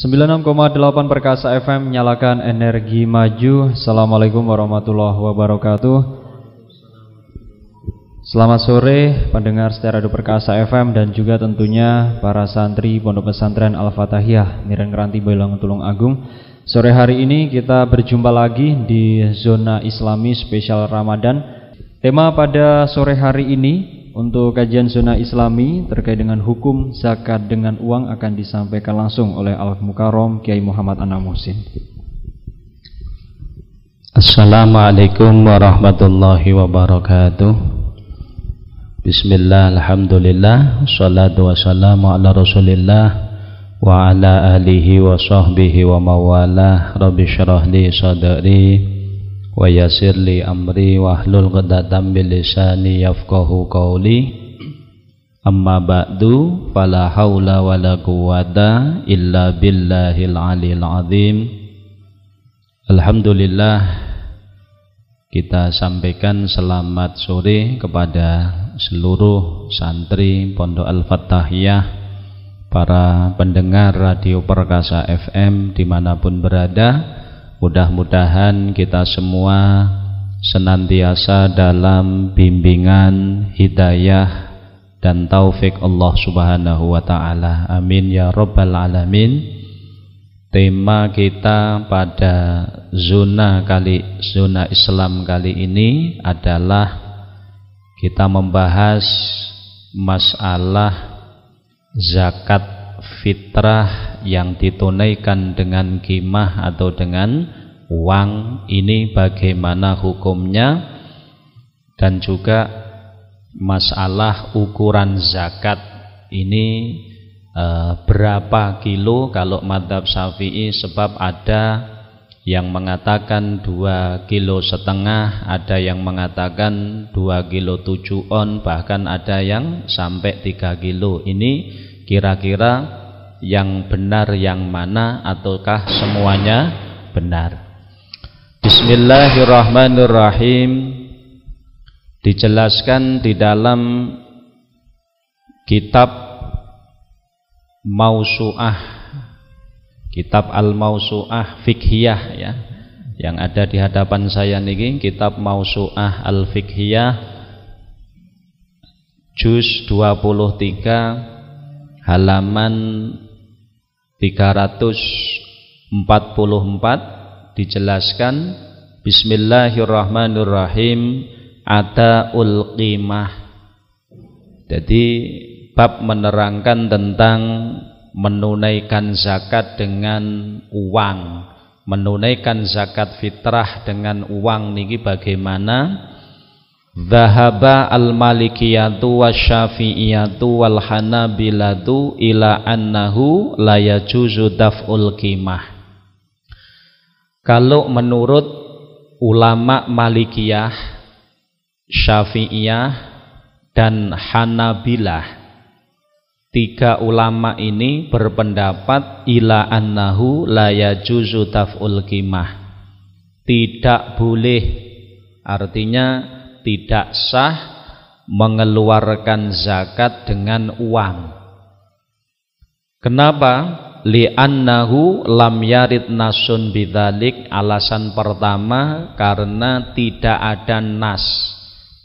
96,8 Perkasa FM, nyalakan energi maju. Assalamualaikum warahmatullahi wabarakatuh. Selamat sore pendengar setia Radio Perkasa FM dan juga tentunya para santri Pondok Pesantren Al-Fatahiyah Miren Keranti Boilang Tulung Agung. Sore hari ini kita berjumpa lagi di Zona Islami Spesial Ramadan. Tema pada sore hari ini untuk kajian Zona Islami terkait dengan hukum zakat dengan uang akan disampaikan langsung oleh Al-Mukarram Kiai Muhammad Anam Muhsin. Assalamualaikum warahmatullahi wabarakatuh. Bismillah, alhamdulillah, wassalatu wassalamu ala rasulillah wa ala alihi wa sahbihi wa mawalah. Rabbi syrah li sadri wa yassir li amri wahlul 'uqdatam min lisani yafqahu qawli. Amma ba'du, fala haula wala quwwata illa billahil aliyil azim. Alhamdulillah, kita sampaikan selamat sore kepada seluruh santri Pondok Al-Fatahiyah, para pendengar Radio Perkasa FM dimanapun berada. Mudah-mudahan kita semua senantiasa dalam bimbingan, hidayah, dan taufik Allah Subhanahu wa ta'ala. Amin ya rabbal alamin. Tema kita pada zona Islam kali ini adalah kita membahas masalah zakat fitrah yang ditunaikan dengan qimah atau dengan uang. Ini bagaimana hukumnya, dan juga masalah ukuran zakat ini berapa kilo kalau madzhab Syafi'i, sebab ada yang mengatakan 2,5 kilo, ada yang mengatakan 2,7 kilo, bahkan ada yang sampai 3 kilo. Ini kira-kira yang benar yang mana, ataukah semuanya benar? Bismillahirrahmanirrahim. Dijelaskan di dalam kitab Mausu'ah, kitab Al-Mausu'ah Fiqhiyah ya, yang ada di hadapan saya niki, kitab Mausu'ah Al-Fiqhiyah juz 23 halaman 344 dijelaskan Bismillahirrahmanirrahim, Adaul qimah. Jadi bab menerangkan tentang menunaikan zakat dengan uang, menunaikan zakat fitrah dengan uang niki bagaimana? Dhahaba al-malikiyatu wasyafi'iyatu wal hanabilatu ila annahu la yajuzu daf'ul qimah. Kalau menurut ulama Malikiyah, Syafi'iyah, dan Hanabilah, tiga ulama ini berpendapat ila annahu la yajuzu daf'ul qimah, tidak boleh, artinya tidak sah mengeluarkan zakat dengan uang. Kenapa? Li'annahu lam yarid nasun bidzalik. Alasan pertama, karena tidak ada nas,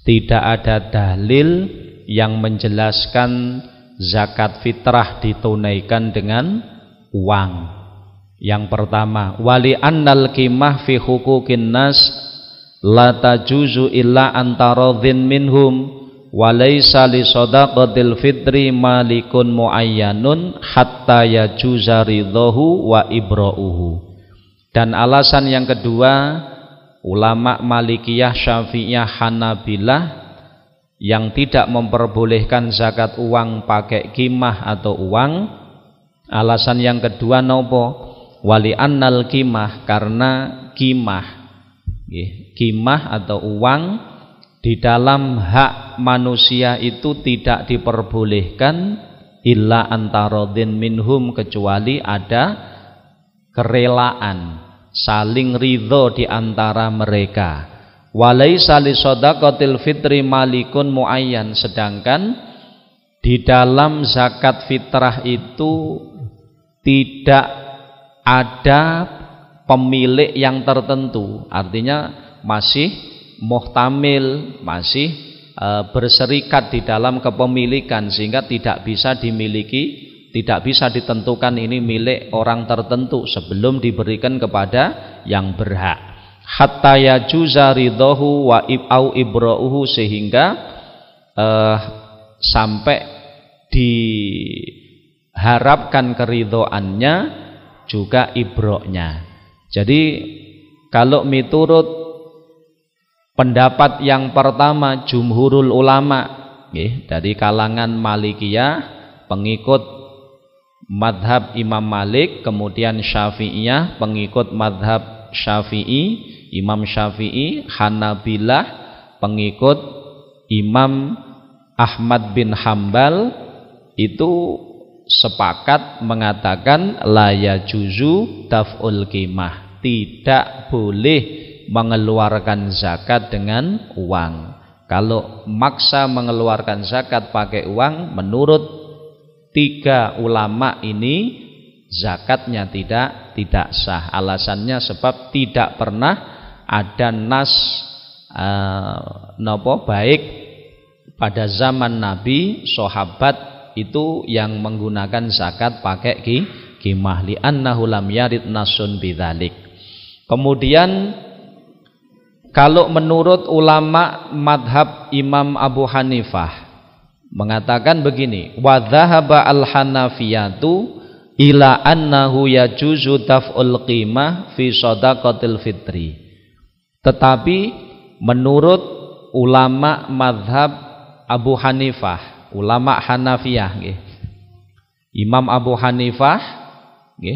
tidak ada dalil yang menjelaskan zakat fitrah ditunaikan dengan uang. Yang pertama, wali annal qimah fi huquqin nas la tajuzu illa antaradhin minhum walaysa li shadaqatil fitri malikun muayyanun hatta yajuza ridhahu wa ibra'uhu. Dan alasan yang kedua, ulama Malikiyah, Syafi'iyah, Hanabilah yang tidak memperbolehkan zakat uang pakai qimah atau uang, alasan yang kedua nopo? Wali annal qimah, karena qimah, qimah atau uang di dalam hak manusia itu tidak diperbolehkan illa antaradhin minhum, kecuali ada kerelaan, saling ridho di antara mereka. Walaisa li shadaqatil fitri malikun muayyan, sedangkan di dalam zakat fitrah itu tidak ada pemilik yang tertentu, artinya masih muhtamil, masih berserikat di dalam kepemilikan, sehingga tidak bisa dimiliki, tidak bisa ditentukan ini milik orang tertentu sebelum diberikan kepada yang berhak. Hatta yajuza ridhahu wa au ibra'uhu, sehingga sampai diharapkan keridhoannya juga ibra'nya. Jadi kalau miturut pendapat yang pertama jumhurul ulama dari kalangan Malikiyah, pengikut madhab Imam Malik, kemudian Syafi'iyah, pengikut madhab Syafi'i, Imam Syafi'i, Hanabilah, pengikut Imam Ahmad bin Hambal, itu sepakat mengatakan la yajuzu daf'ul qimah, tidak boleh mengeluarkan zakat dengan uang. Kalau maksa mengeluarkan zakat pakai uang, menurut tiga ulama ini zakatnya tidak sah. Alasannya sebab tidak pernah ada nas baik pada zaman Nabi, sahabat itu yang menggunakan zakat pakai qimah, li'annahu lam yarid nasun bidzalik. Kemudian kalau menurut ulama madhab Imam Abu Hanifah mengatakan begini, wa dhahaba al-hanafiyatu ila annahu yajuzu daf'ul qimah fi shadaqatil fitri. Tetapi menurut ulama madhab Abu Hanifah, ulama Hanafiyah, Imam Abu Hanifah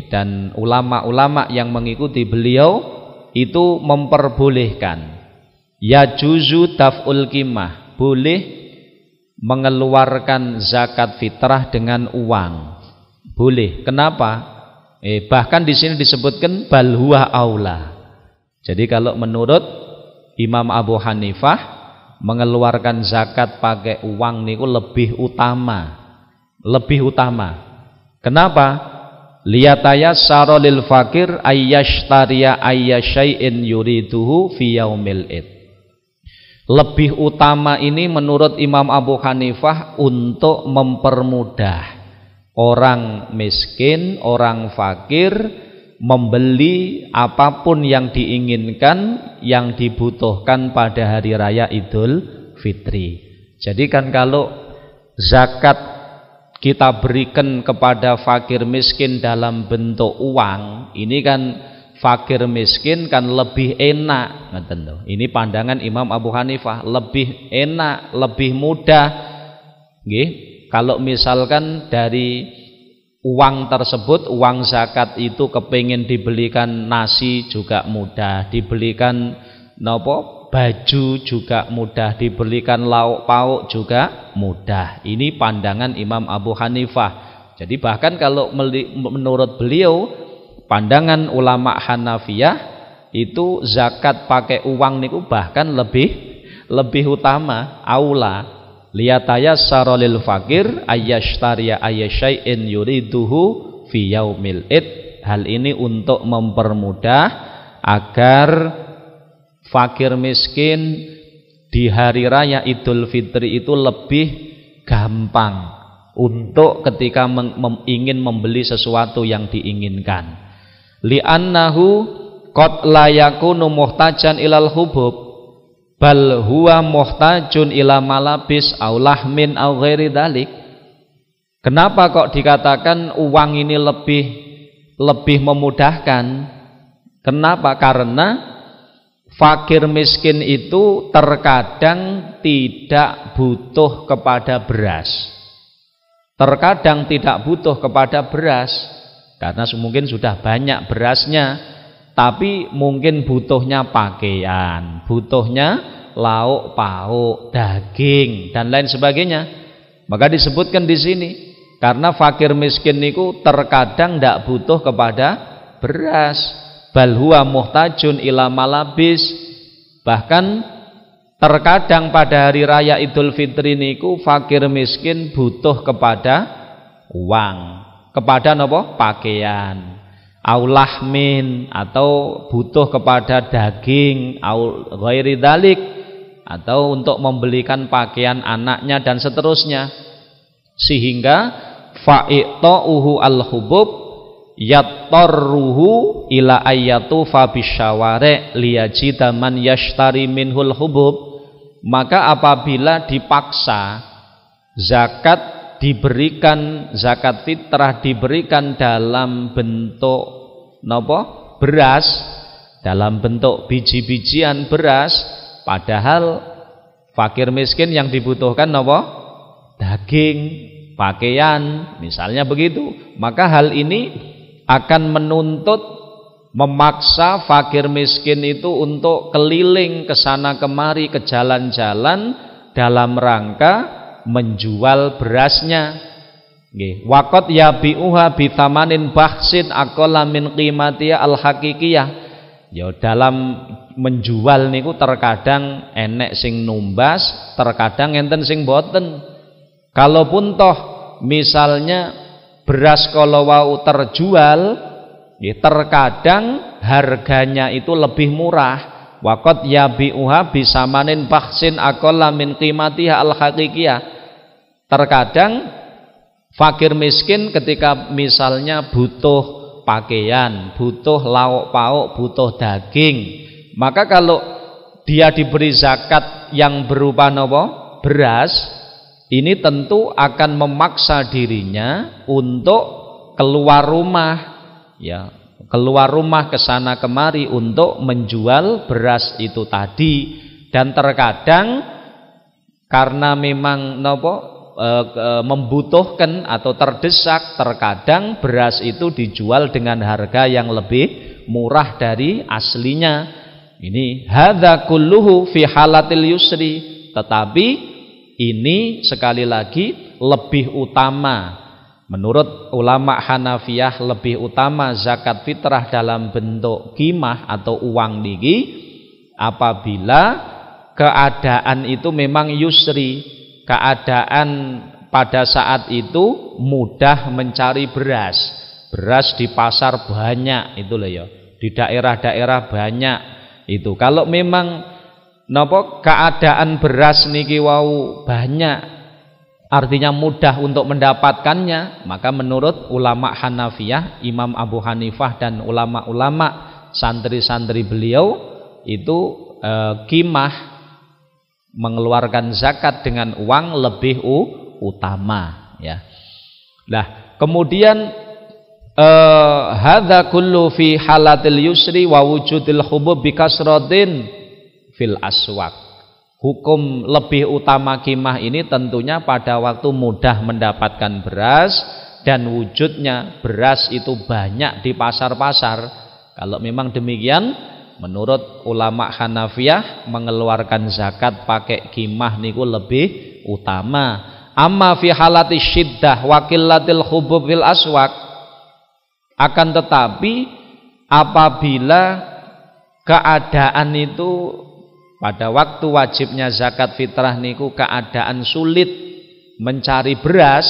dan ulama-ulama yang mengikuti beliau itu memperbolehkan yajuzu daf'ul qimah, boleh mengeluarkan zakat fitrah dengan uang, boleh. Kenapa? Bahkan di sini disebutkan bal huwa aula. Jadi kalau menurut Imam Abu Hanifah, mengeluarkan zakat pakai uang niku lebih utama. Kenapa? Liyatayassara lil fakir ayyashtariya ayyasyai'in yuriduhu fi yaumil id. Lebih utama ini menurut Imam Abu Hanifah untuk mempermudah orang miskin, orang fakir membeli apapun yang diinginkan, yang dibutuhkan pada hari raya Idul Fitri. Jadi kan kalau zakat kita berikan kepada fakir miskin dalam bentuk uang, ini kan fakir miskin kan lebih enak, ini pandangan Imam Abu Hanifah, lebih enak, lebih mudah. Kalau misalkan dari uang tersebut, uang zakat itu kepingin dibelikan nasi juga mudah, dibelikan baju juga mudah, dibelikan lauk pauk juga mudah. Ini pandangan Imam Abu Hanifah. Jadi bahkan kalau menurut beliau, pandangan ulama Hanafiyah itu zakat pakai uang niku bahkan lebih utama, aula. Liyatayassara lil fakir ayyashtariya ayyasyai'in yuriduhu fi yaumil id. Hal ini untuk mempermudah agar fakir miskin di hari raya Idul Fitri itu lebih gampang untuk ketika ingin membeli sesuatu yang diinginkan. Li'annahu qad la yakunu muhtajan ilal hubub bal huwa muhtajun ila malabis aw lahmin aw ghairi dzalik. Kenapa kok dikatakan uang ini lebih memudahkan? Kenapa? Karena fakir miskin itu terkadang tidak butuh kepada beras. Terkadang tidak butuh kepada beras karena mungkin sudah banyak berasnya, tapi mungkin butuhnya pakaian, butuhnya lauk pauk, daging dan lain sebagainya. Maka disebutkan di sini karena fakir miskin niku terkadang tidak butuh kepada beras. Bal huwa muhtajun ila malabis. Bahkan terkadang pada hari raya Idul Fitri niku fakir miskin butuh kepada uang, kepada pakaian. aulahmin atau butuh kepada daging, au ghairi dzalik, atau untuk membelikan pakaian anaknya dan seterusnya, sehingga fa'i'ta'uhu al-hubub yattarruhu ila ayyatu fabisyawari liyajida man yashtari minhul hubub. Maka apabila dipaksa zakat diberikan, zakat fitrah diberikan dalam bentuk beras, dalam bentuk biji-bijian beras, padahal fakir miskin yang dibutuhkan daging, pakaian, misalnya begitu, maka hal ini akan menuntut memaksa fakir miskin itu untuk keliling ke sana kemari, ke jalan-jalan dalam rangka menjual berasnya. Nggih, waqat yabi'uha bitamanin bakhsin aqalla min qimatiha al-haqiqiyah. Ya dalam menjual niku terkadang enek sing numbas, terkadang enten sing boten. Kalaupun toh misalnya beras kalau wau terjual, ya terkadang harganya itu lebih murah. Waqat yabi'uha bisamanin bakhsin aqalla min qimatiha al-haqiqiyah. Terkadang fakir miskin ketika misalnya butuh pakaian, butuh lauk pauk, butuh daging, maka kalau dia diberi zakat yang berupa beras, ini tentu akan memaksa dirinya untuk keluar rumah, ya, keluar rumah ke sana kemari untuk menjual beras itu tadi. Dan terkadang karena memang membutuhkan atau terdesak, terkadang beras itu dijual dengan harga yang lebih murah dari aslinya. Ini hadza kulluhu fi halatil yusri, tetapi ini sekali lagi lebih utama menurut ulama Hanafiyah, lebih utama zakat fitrah dalam bentuk qimah atau uang niki apabila keadaan itu memang yusri, keadaan pada saat itu mudah mencari beras. Beras di pasar banyak itu loh ya. Di daerah-daerah banyak itu. Kalau memang keadaan beras niki wau banyak, artinya mudah untuk mendapatkannya, maka menurut ulama Hanafiyah, Imam Abu Hanifah dan ulama-ulama santri-santri beliau itu qimah, mengeluarkan zakat dengan uang lebih utama, ya. Nah, kemudian hadza kullu fi halatil yusri wa wujudil hubub bi kasratin fil aswaq. Hukum lebih utama qimah ini tentunya pada waktu mudah mendapatkan beras dan wujudnya beras itu banyak di pasar-pasar. Kalau memang demikian, menurut ulama Hanafiyah mengeluarkan zakat pakai qimah niku lebih utama. Amma fi halati syiddah wa qillatil hubub fil aswaq, akan tetapi apabila keadaan itu pada waktu wajibnya zakat fitrah niku keadaan sulit mencari beras,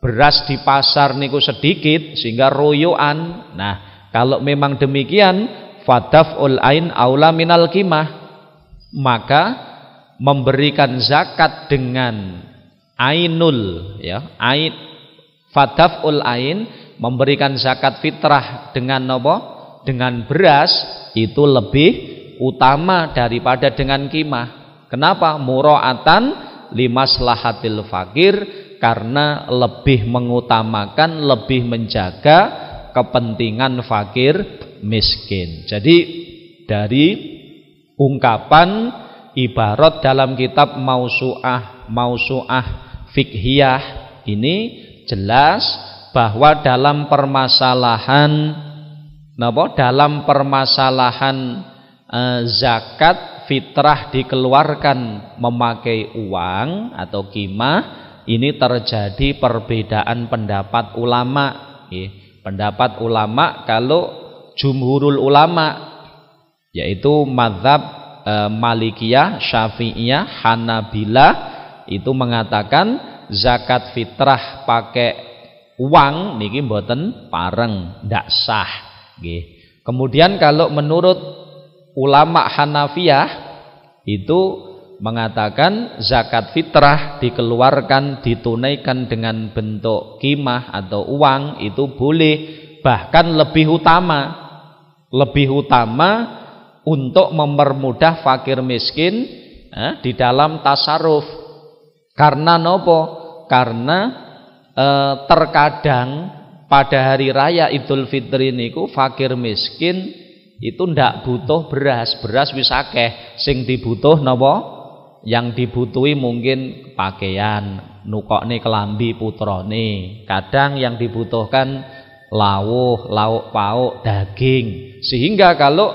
beras di pasar niku sedikit sehingga royoan. Nah, kalau memang demikian, fadaf'ul ain aula minal qimah, maka memberikan zakat dengan ainul, ya, ain, fadaf'ul ain, memberikan zakat fitrah dengan dengan beras itu lebih utama daripada dengan qimah. Kenapa? Mura'atan limaslahatil fakir, karena lebih mengutamakan, lebih menjaga kepentingan fakir miskin. Jadi dari ungkapan ibarat dalam kitab Mausu'ah Fiqhiyah ini jelas bahwa dalam permasalahan zakat fitrah dikeluarkan memakai uang atau qimah, ini terjadi perbedaan pendapat ulama. Pendapat ulama, kalau jumhurul ulama yaitu mazhab Malikiyah, Syafi'iyah, Hanabilah itu mengatakan zakat fitrah pakai uang niki mboten pareng, ndak sah nggih. Kemudian kalau menurut ulama Hanafiyah itu mengatakan zakat fitrah dikeluarkan ditunaikan dengan bentuk kimah atau uang itu boleh, bahkan lebih utama untuk mempermudah fakir miskin di dalam tasarruf. Karena nopo? Karena terkadang pada hari raya Idul Fitri niku fakir miskin itu ndak butuh beras wis akeh, sing dibutuh napa? Yang dibutuhi mungkin pakaian, nukokne kelambi putrane. Kadang yang dibutuhkan lauk pauk, daging. Sehingga kalau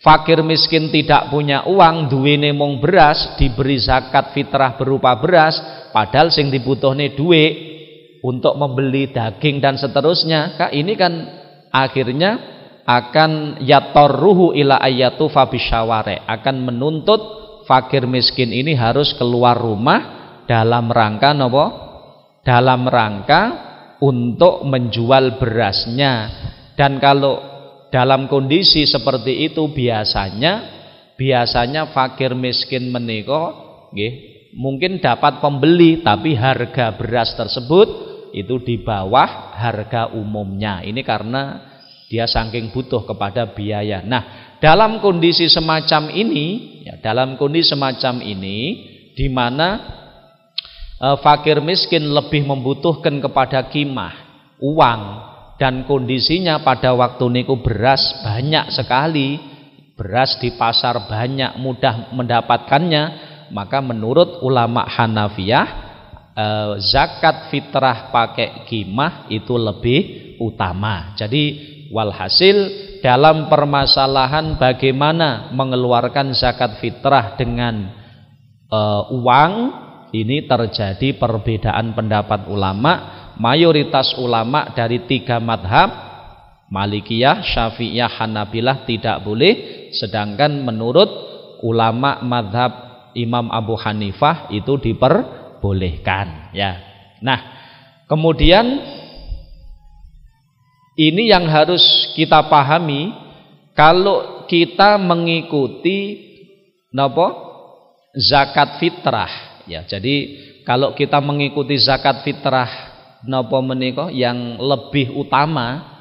fakir miskin tidak punya uang, duwene mung beras, diberi zakat fitrah berupa beras, padahal sing dibutuhne duit untuk membeli daging dan seterusnya. Ini kan akhirnya akan yatorruhu ila ayatu fabisyaware, akan menuntut fakir miskin ini harus keluar rumah dalam rangka napa? Dalam rangka untuk menjual berasnya. Dan kalau dalam kondisi seperti itu biasanya fakir miskin menika nggih mungkin dapat pembeli, tapi harga beras tersebut itu di bawah harga umumnya. Ini karena dia saking butuh kepada biaya. Nah, dalam kondisi semacam ini, di mana fakir miskin lebih membutuhkan kepada kimah, uang, dan kondisinya pada waktu niku beras banyak sekali, beras di pasar banyak, mudah mendapatkannya, maka menurut ulama Hanafiyah zakat fitrah pakai kimah itu lebih utama. Jadi walhasil dalam permasalahan bagaimana mengeluarkan zakat fitrah dengan uang, ini terjadi perbedaan pendapat ulama. Mayoritas ulama dari 3 madhab, Malikiyah, Syafi'iyah, Hanabilah tidak boleh. Sedangkan menurut ulama madhab Imam Abu Hanifah itu diperbolehkan. Ya. Nah, kemudian ini yang harus kita pahami kalau kita mengikuti zakat fitrah. Ya, jadi kalau kita mengikuti zakat fitrah yang lebih utama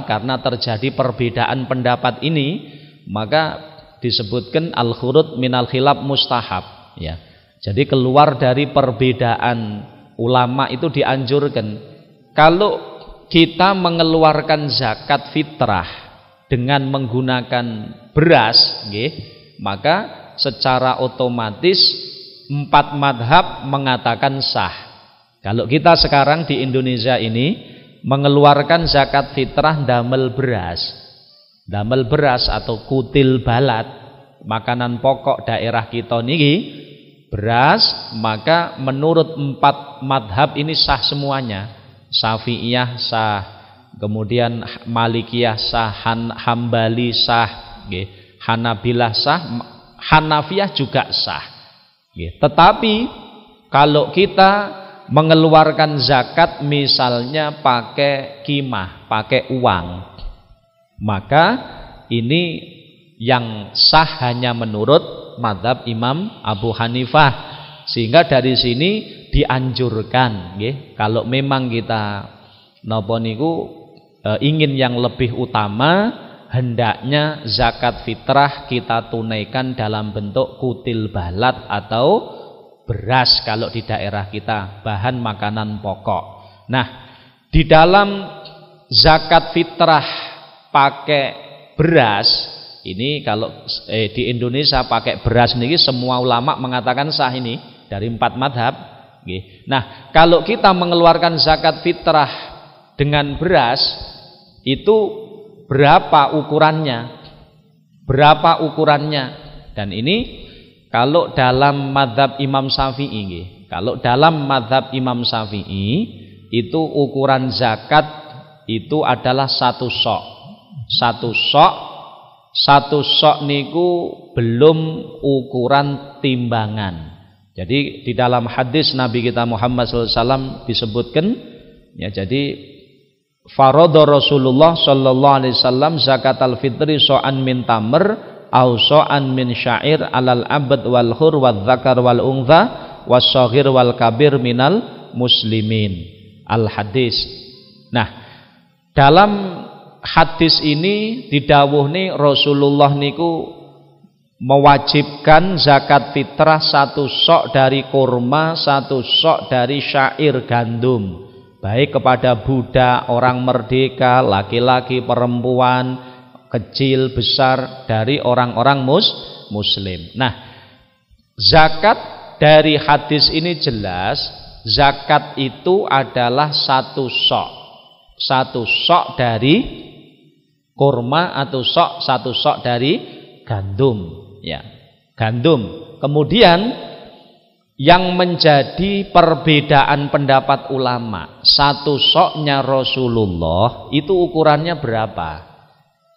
karena terjadi perbedaan pendapat ini, maka disebutkan al-khurud minal khilaf mustahab. Ya, jadi keluar dari perbedaan ulama itu dianjurkan. Kalau kita mengeluarkan zakat fitrah dengan menggunakan beras, maka secara otomatis 4 madhab mengatakan sah. Kalau kita sekarang di Indonesia ini mengeluarkan zakat fitrah damel beras atau kutil balat, makanan pokok daerah kita niki beras, maka menurut 4 madhab ini sah semuanya. Syafi'iyah sah, kemudian Malikiyah sah, Hambali sah, Hanabilah sah, Hanafiyah juga sah. Tetapi kalau kita mengeluarkan zakat misalnya pakai kimah, pakai uang, maka ini yang sah hanya menurut madhab Imam Abu Hanifah. Sehingga dari sini dianjurkan, kalau memang kita ingin yang lebih utama, hendaknya zakat fitrah kita tunaikan dalam bentuk kutil balat atau beras kalau di daerah kita, bahan makanan pokok. Nah, di dalam zakat fitrah pakai beras ini, kalau di Indonesia pakai beras ini semua ulama mengatakan sah ini dari 4 madhab. Nah, kalau kita mengeluarkan zakat fitrah dengan beras itu berapa ukurannya? Dan ini kalau dalam madhab Imam Syafi'i, itu ukuran zakat itu adalah 1 sok. 1 sok niku belum ukuran timbangan. Jadi di dalam hadis Nabi kita Muhammad SAW disebutkan, ya, jadi faradha Rasulullah sallallahu alaihi wasallam zakatal fitri so'an min tamr au so'an min syair alal abd wal hur wal dzakar wal untha was shaghir wal kabir minal muslimin. Al hadis. Nah, dalam hadis ini didhawuhne Rasulullah niku mewajibkan zakat fitrah 1 sok dari kurma, 1 sok dari syair gandum, baik kepada budak, orang merdeka, laki-laki, perempuan, kecil, besar, dari orang-orang muslim. Nah, zakat dari hadis ini jelas, zakat itu adalah 1 sok. 1 sok dari kurma atau 1 sok dari gandum. Ya, gandum. Kemudian yang menjadi perbedaan pendapat ulama, 1 soknya Rasulullah itu ukurannya berapa?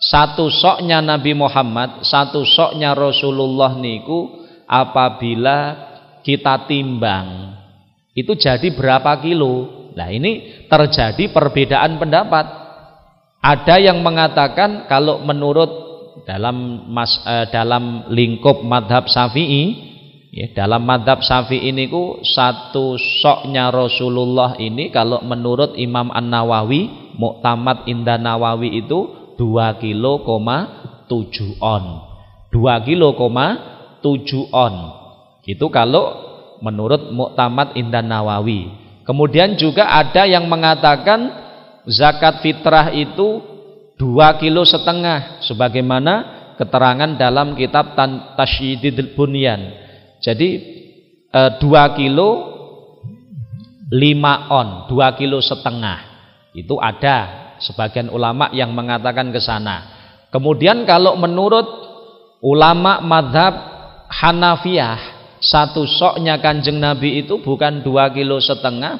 1 soknya Nabi Muhammad, 1 soknya Rasulullah niku apabila kita timbang itu jadi berapa kilo? Nah, ini terjadi perbedaan pendapat. Ada yang mengatakan kalau menurut dalam lingkup madhab Syafi'i, ya, dalam madhab Syafi'i ini 1 soknya Rasulullah ini kalau menurut Imam An-Nawawi, Muqtamad Indah Nawawi itu 2,7 on. 2,7 on. Itu kalau menurut Muqtamad Indah Nawawi. Kemudian juga ada yang mengatakan zakat fitrah itu 2,5 kilo sebagaimana keterangan dalam kitab Tasydidul Bunyan. Jadi 2,5 kilo 5 on, 2,5 kilo. Itu ada sebagian ulama yang mengatakan ke sana. Kemudian kalau menurut ulama madhab Hanafiyah, 1 soknya Kanjeng Nabi itu bukan 2,5 kilo,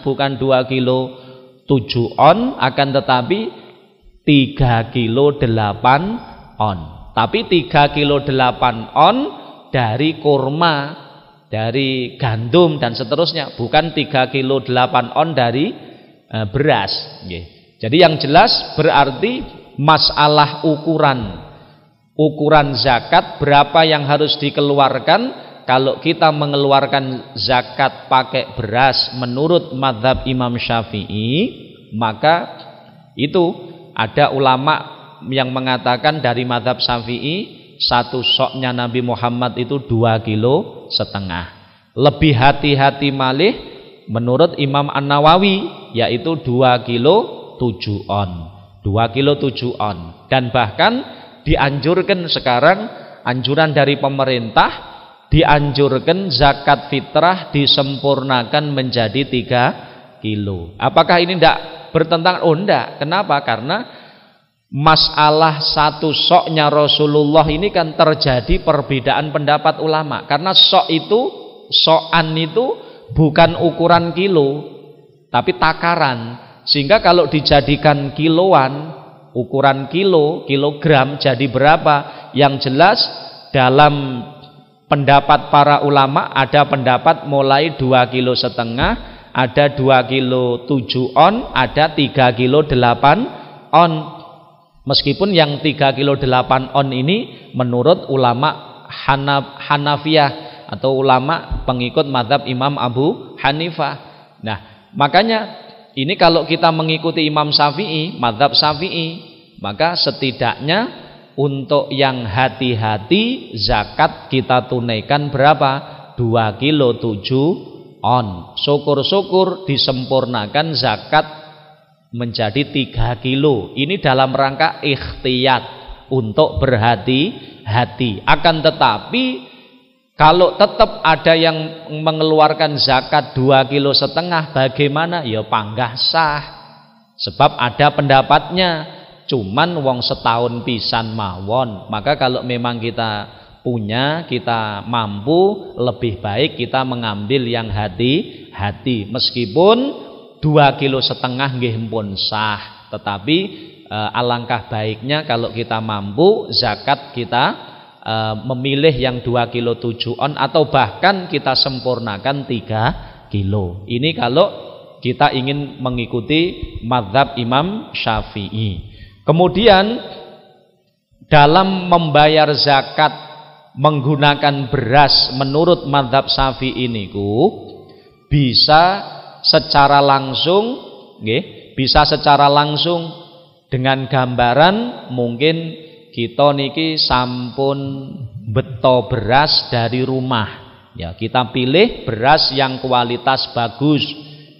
bukan 2,7 kilo on, akan tetapi 3,8 kilo on. Tapi 3,8 kilo on dari kurma, dari gandum dan seterusnya, bukan 3,8 kilo on dari beras. Jadi yang jelas berarti masalah ukuran zakat berapa yang harus dikeluarkan. Kalau kita mengeluarkan zakat pakai beras menurut mazhab Imam Syafi'i, maka itu ada ulama yang mengatakan dari mazhab Syafi'i 1 soknya Nabi Muhammad itu 2,5 kilo. Lebih hati-hati malih menurut Imam An-Nawawi, yaitu 2,7 kilo on. 2,7 kilo on. Dan bahkan dianjurkan sekarang, anjuran dari pemerintah, dianjurkan zakat fitrah disempurnakan menjadi 3 kilo. Apakah ini tidak bertentangan? Oh, enggak. Kenapa? Karena masalah 1 soknya Rasulullah ini kan terjadi perbedaan pendapat ulama. Karena sok itu, sokan itu bukan ukuran kilo, tapi takaran. Sehingga kalau dijadikan kiloan, ukuran kilogram jadi berapa? Yang jelas dalam pendapat para ulama ada pendapat mulai 2,5 kilo, ada 2,7 kilo on, ada 3,8 kilo on. Meskipun yang 3,8 kilo on ini menurut ulama Hanafiyah atau ulama pengikut mazhab Imam Abu Hanifah. Nah, makanya ini kalau kita mengikuti Imam Syafi'i, mazhab Syafi'i, maka setidaknya untuk yang hati-hati zakat kita tunaikan berapa? 2,7 kilo on. Syukur-syukur disempurnakan zakat menjadi 3 kilo. Ini dalam rangka ikhtiyat, untuk berhati-hati. Akan tetapi kalau tetap ada yang mengeluarkan zakat 2,5 kilo, bagaimana? Ya panggah sah. Sebab ada pendapatnya, cuman wong setahun pisan mawon. Maka kalau memang kita punya, kita mampu, lebih baik kita mengambil yang hati-hati. Meskipun 2,5 kilo nggih pun sah, tetapi alangkah baiknya kalau kita mampu zakat kita memilih yang 2 kilo 7 on atau bahkan kita sempurnakan 3 kilo. Ini kalau kita ingin mengikuti mazhab Imam Syafi'i. Kemudian dalam membayar zakat menggunakan beras menurut mazhab Syafi'i niku bisa secara langsung dengan gambaran mungkin kita niki sampun beto beras dari rumah. Ya, kita pilih beras yang kualitas bagus.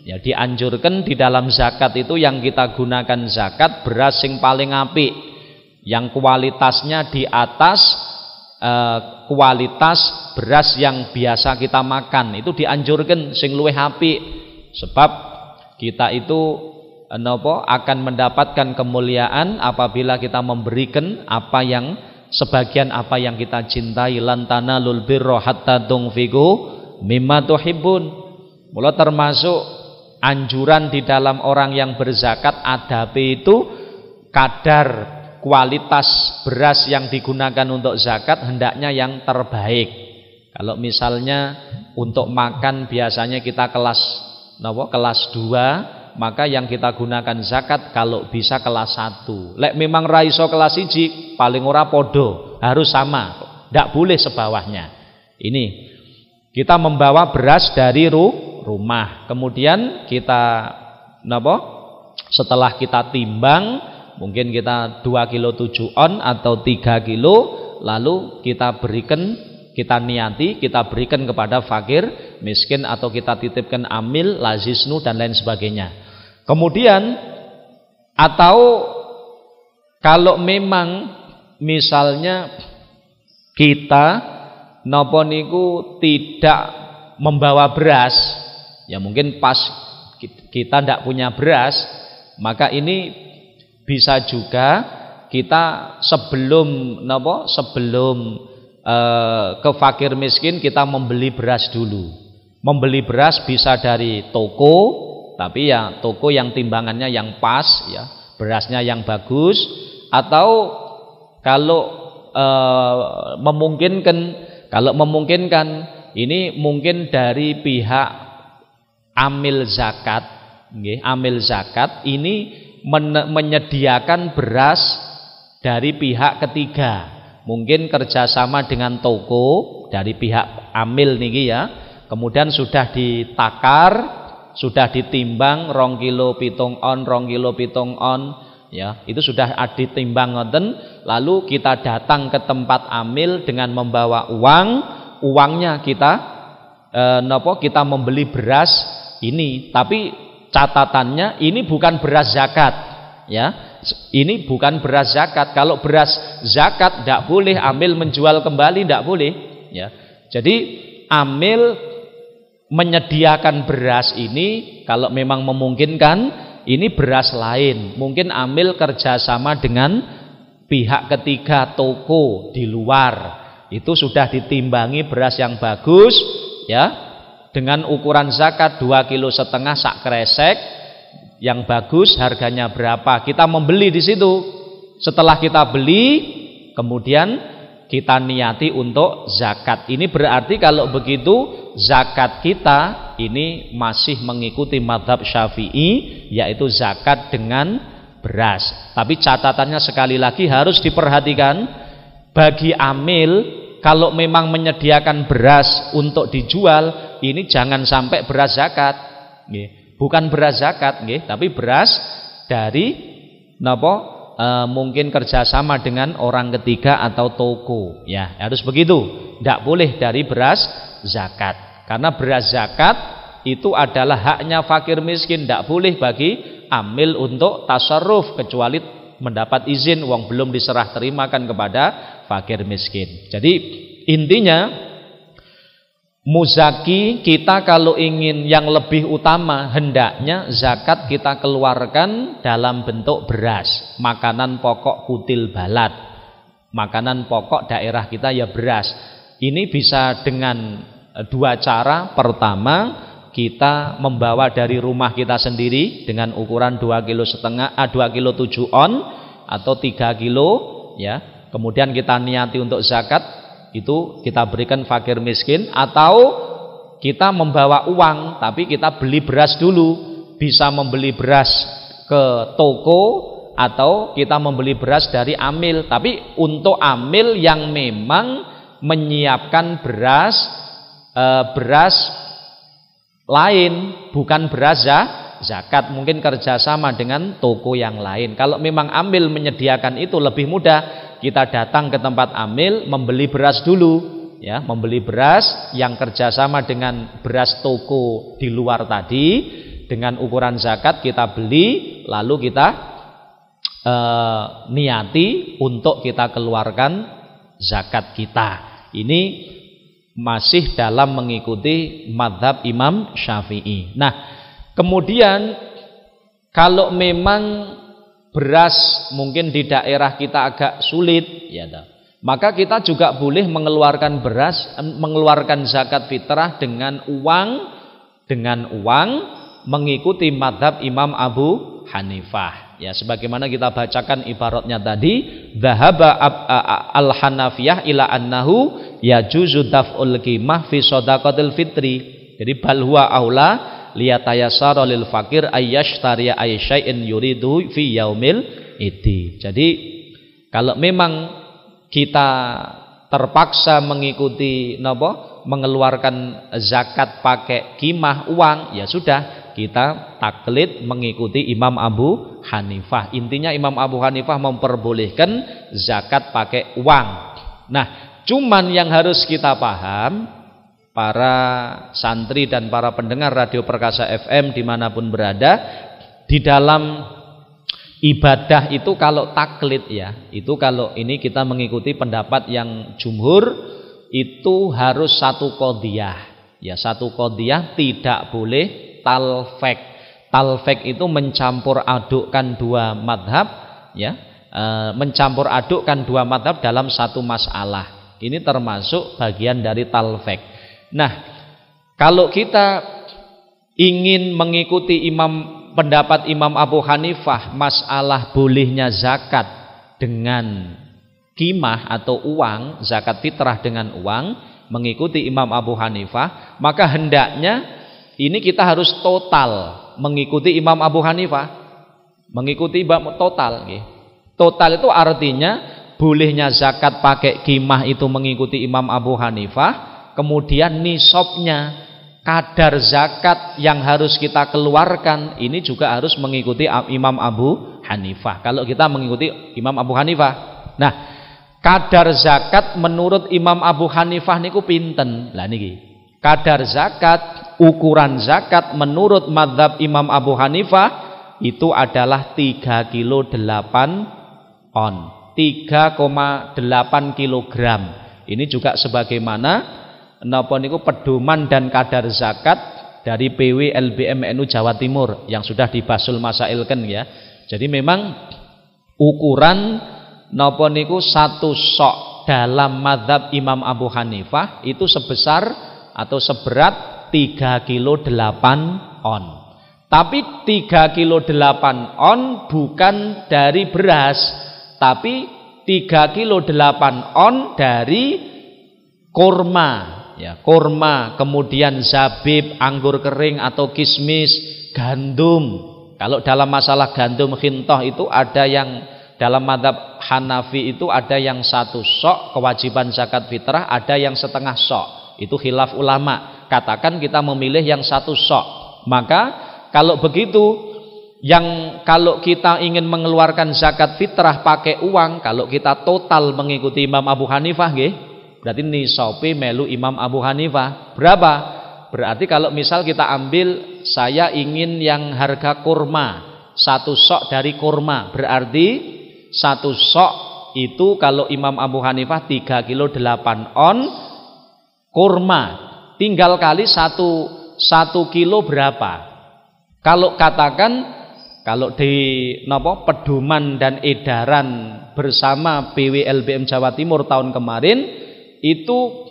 Ya, dianjurkan di dalam zakat itu yang kita gunakan zakat beras yang paling apik, yang kualitasnya di atas kualitas beras yang biasa kita makan. Itu dianjurkan sing luwih apik, sebab kita itu akan mendapatkan kemuliaan apabila kita memberikan sebagian apa yang kita cintai. Lan tanalul birra hatta tunfiqu mimma tuhibbun. Mula termasuk anjuran di dalam orang yang berzakat adabe itu kadar kualitas beras yang digunakan untuk zakat hendaknya yang terbaik. Kalau misalnya untuk makan biasanya kita kelas 2, maka yang kita gunakan zakat kalau bisa kelas 1. Lek memang ra iso kelas 1 paling ora podo, harus sama, ndak boleh sebawahnya. Ini kita membawa beras dari rumah, kemudian kita setelah kita timbang, mungkin kita 2 kilo 7 on atau 3 kilo, lalu kita niati, kita berikan kepada fakir, miskin, atau kita titipkan amil, lazisnu dan lain sebagainya. Kemudian atau kalau memang misalnya kita tidak membawa beras, ya mungkin pas kita tidak punya beras, maka ini bisa juga kita sebelum ke fakir miskin kita membeli beras dulu. Membeli beras bisa dari toko, tapi ya toko yang timbangannya yang pas, ya berasnya yang bagus, atau kalau memungkinkan ini mungkin dari pihak amil zakat, ini menyediakan beras dari pihak ketiga, mungkin kerjasama dengan toko dari pihak amil niki ya, kemudian sudah ditakar, sudah ditimbang 2 kilo 7 on, 2 kilo 7 on, ya itu sudah ditimbang ngoten, lalu kita datang ke tempat amil dengan membawa uangnya kita kita membeli beras ini, tapi catatannya ini bukan beras zakat, ya ini bukan beras zakat. Kalau beras zakat tidak boleh amil menjual kembali, tidak boleh, ya. Jadi amil menyediakan beras ini kalau memang memungkinkan, ini beras lain, mungkin amil kerjasama dengan pihak ketiga, toko di luar, itu sudah ditimbangi beras yang bagus, ya dengan ukuran zakat 2,5 kilo sak kresek, yang bagus harganya berapa, kita membeli di situ. Setelah kita beli, kemudian kita niati untuk zakat. Ini berarti kalau begitu zakat kita ini masih mengikuti mazhab Syafi'i, yaitu zakat dengan beras. Tapi catatannya sekali lagi harus diperhatikan, bagi amil kalau memang menyediakan beras untuk dijual, ini jangan sampai beras zakat, bukan beras zakat, tapi beras dari mungkin kerjasama dengan orang ketiga atau toko, ya harus begitu. Tidak boleh dari beras zakat, karena beras zakat itu adalah haknya fakir miskin, tidak boleh bagi amil untuk tasarruf kecuali mendapat izin, uang belum diserah terimakan kepada fakir miskin. Jadi intinya muzaki kita kalau ingin yang lebih utama, hendaknya zakat kita keluarkan dalam bentuk beras, makanan pokok kutil balad, makanan pokok daerah kita ya beras. Ini bisa dengan 2 cara. Pertama, kita membawa dari rumah kita sendiri dengan ukuran 2,5 kilo 2 kilo 7 on atau 3 kilo, ya. kemudian kita niati untuk zakat, itu kita berikan fakir miskin, atau kita membawa uang tapi kita beli beras dulu, bisa membeli beras ke toko atau kita membeli beras dari amil, tapi untuk amil yang memang menyiapkan beras lain, bukan beras zakat, mungkin kerjasama dengan toko yang lain. Kalau memang amil menyediakan itu lebih mudah, kita datang ke tempat amil membeli beras dulu, ya, membeli beras yang kerjasama dengan beras toko di luar tadi dengan ukuran zakat kita beli, lalu kita niati untuk kita keluarkan zakat kita. Ini masih dalam mengikuti mazhab Imam Syafi'i. Nah, kemudian kalau memang beras mungkin di daerah kita agak sulit, ya, maka kita juga boleh mengeluarkan zakat fitrah dengan uang mengikuti mazhab Imam Abu Hanifah. Ya, sebagaimana kita bacakan ibaratnya tadi, dhahaba al-Hanafiyah ila annahu yajuzu daf'ul qimah fi shadaqatil fitri. Jadi bal huwa aula liyatayassara lil fakir ayyashtariya aysya'in yuridu fi yaumil idi. Jadi kalau memang kita terpaksa mengikuti mengeluarkan zakat pakai qimah uang, ya sudah, kita taklid mengikuti Imam Abu Hanifah. Intinya Imam Abu Hanifah memperbolehkan zakat pakai uang. Nah, cuman yang harus kita paham, para santri dan para pendengar Radio Perkasa FM dimanapun berada, di dalam ibadah itu kalau taklid, ya, itu kalau ini kita mengikuti pendapat yang jumhur, itu harus satu qodiyah. Ya, satu qodiyah, tidak boleh talfek. Talfek itu mencampur adukkan dua madhab, ya, mencampur adukkan dua madhab dalam satu masalah. Ini termasuk bagian dari talfek. Nah, kalau kita ingin mengikuti pendapat Imam Abu Hanifah masalah bolehnya zakat dengan qimah atau uang, zakat fitrah dengan uang, mengikuti Imam Abu Hanifah, maka hendaknya ini kita harus total mengikuti Imam Abu Hanifah. Mengikuti total. Total itu artinya bolehnya zakat pakai qimah itu mengikuti Imam Abu Hanifah. Kemudian nisabnya, kadar zakat yang harus kita keluarkan, ini juga harus mengikuti Imam Abu Hanifah. Kalau kita mengikuti Imam Abu Hanifah. Nah, kadar zakat menurut Imam Abu Hanifah niku pinten? Lah niki. Kadar zakat, ukuran zakat menurut mazhab Imam Abu Hanifah itu adalah 3,8 on, 3,8 kilogram. Ini juga sebagaimana pedoman dan kadar zakat dari PW LBM NU Jawa Timur yang sudah dibasul masailkan, ya. Jadi memang ukuran satu sok dalam mazhab Imam Abu Hanifah itu sebesar atau seberat 3,8 on. Tapi 3,8 on bukan dari beras, tapi 3,8 on dari kurma, ya, kurma, kemudian zabib, anggur kering atau kismis, gandum. Kalau dalam masalah gandum khintoh itu ada yang dalam mazhab Hanafi itu ada yang satu sok kewajiban zakat fitrah, ada yang setengah sok. Itu khilaf ulama. Katakan kita memilih yang satu sok. Maka kalau begitu, kalau kita ingin mengeluarkan zakat fitrah pakai uang, kalau kita total mengikuti Imam Abu Hanifah, berarti nisabe melu Imam Abu Hanifah. Berapa? Berarti kalau misal kita ambil, saya ingin yang harga kurma, satu sok dari kurma, berarti satu sok itu kalau Imam Abu Hanifah 3,8 on kurma, tinggal kali satu kilo berapa? Kalau katakan, kalau di pedoman dan edaran bersama PWLBM Jawa Timur tahun kemarin, itu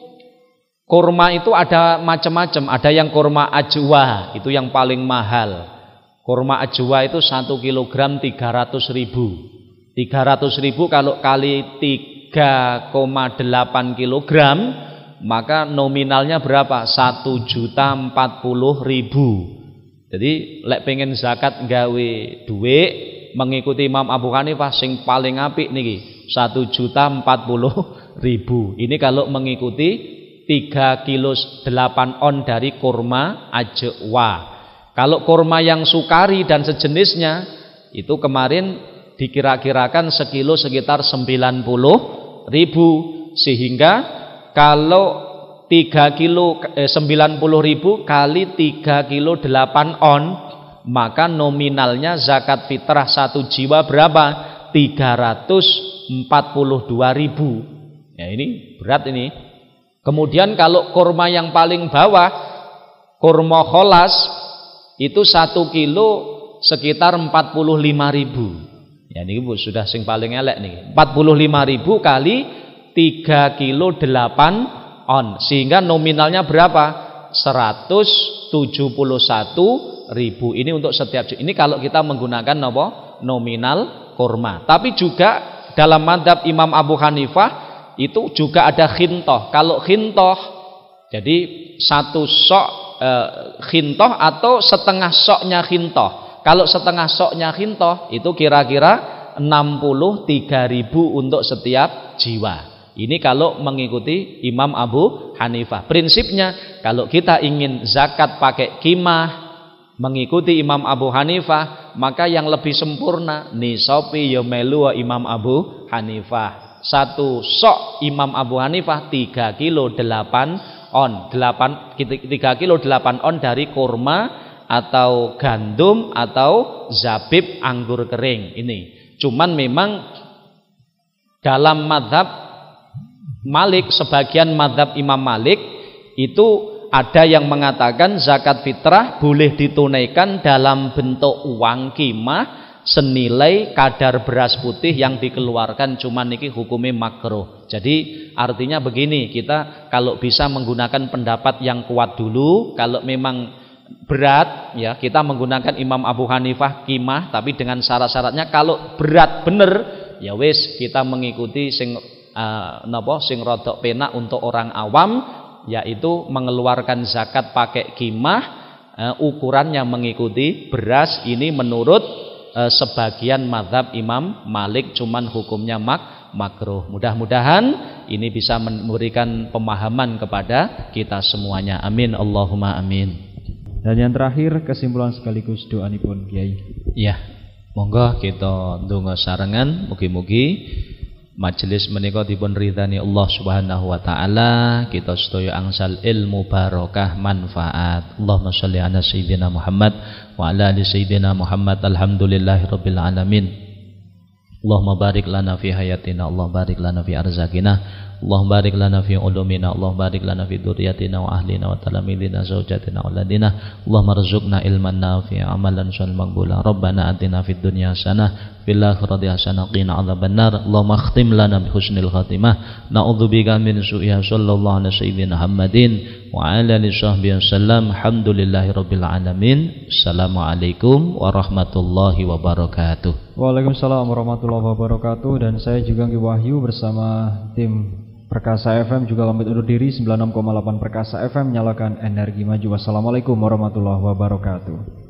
kurma itu ada macam-macam. Ada yang kurma ajwa, itu yang paling mahal. Kurma ajwa itu 1 kilogram 300.000. 300.000 kalau kali 3,8 3,8 kilogram, maka nominalnya berapa? 1.040.000. Jadi lek pengen zakat gawe duit mengikuti Imam Abu Hanifah sing paling apik niki 1.040.000. Ini kalau mengikuti 3,8 kilo on dari kurma ajwa. Kalau kurma yang sukari dan sejenisnya itu kemarin dikira-kirakan sekilo sekitar 90.000, sehingga kalau 90.000 kali 3,8 kilo on, maka nominalnya zakat fitrah satu jiwa berapa? 342.000. Ya ini berat ini. Kemudian kalau kurma yang paling bawah, kurma kholas, itu 1 kilo sekitar 45.000. Ya ini sudah sing paling elek nih. 45.000 kali 3,8 kilo on, sehingga nominalnya berapa? 171.000. Ini untuk setiap. Ini kalau kita menggunakan apa? Nominal kurma. Tapi juga dalam mazhab Imam Abu Hanifah itu juga ada khintoh. Kalau khintoh, jadi satu sok khintoh atau setengah soknya khintoh. Kalau setengah soknya khintoh itu kira-kira 63.000 untuk setiap jiwa. Ini kalau mengikuti Imam Abu Hanifah. Prinsipnya kalau kita ingin zakat pakai qimah mengikuti Imam Abu Hanifah, maka yang lebih sempurna nisabi ya melu Imam Abu Hanifah. Satu sok Imam Abu Hanifah 3,8 kilo on. 3,8 kilo on dari kurma atau gandum atau zabib anggur kering ini. Cuman memang dalam mazhab Malik, sebagian mazhab Imam Malik itu ada yang mengatakan zakat fitrah boleh ditunaikan dalam bentuk uang qimah senilai kadar beras putih yang dikeluarkan, cuman niki hukumnya makruh. Jadi artinya begini, kita kalau bisa menggunakan pendapat yang kuat dulu. Kalau memang berat ya kita menggunakan Imam Abu Hanifah qimah, tapi dengan syarat-syaratnya. Kalau berat bener ya wis kita mengikuti sing sing rodok penak untuk orang awam, yaitu mengeluarkan zakat pakai qimah, ukurannya mengikuti beras. Ini menurut sebagian mazhab Imam Malik, cuman hukumnya makruh. Mudah-mudahan ini bisa memberikan pemahaman kepada kita semuanya. Amin Allahumma amin. Dan yang terakhir kesimpulan sekaligus doanipun Kiai. Ya, monggo kita ndonga sarengan mugi-mugi majelis menika dipun ridhani Allah Subhanahu wa taala, kita sedaya angsal ilmu barokah manfaat. Allahumma shalli ala sayyidina Muhammad wa ala ali sayyidina Muhammad. Alhamdulillahirabbil alamin. Allahumma barik lana fi hayatina, Allah barik lana fi arzakina, Allah barik lana fi ulumina, Allah barik lana fi dzurriyyatina wa ahlina wa talamidina zawjatina wa auladina. Allahumma rzuqna ilman nafi'a amalan shalih maqbula. Rabbana atina fid dunya hasanah fil akhirati hasanah qina adzabannar. Allahumma khtim lana bi husnil khatimah. Na'udzubika min su'i. Sallallahu alaihi sayyidina Muhammadin wa ala alihi sahbihi wasallam. Alhamdulillahirabbil alamin. Assalamualaikum warahmatullahi wabarakatuh. Waalaikumsalam warahmatullahi wabarakatuh. Dan saya juga Ki Wahyu bersama tim Perkasa FM juga pamit undur diri. 96,8 Perkasa FM, nyalakan energi maju. Wassalamualaikum warahmatullahi wabarakatuh.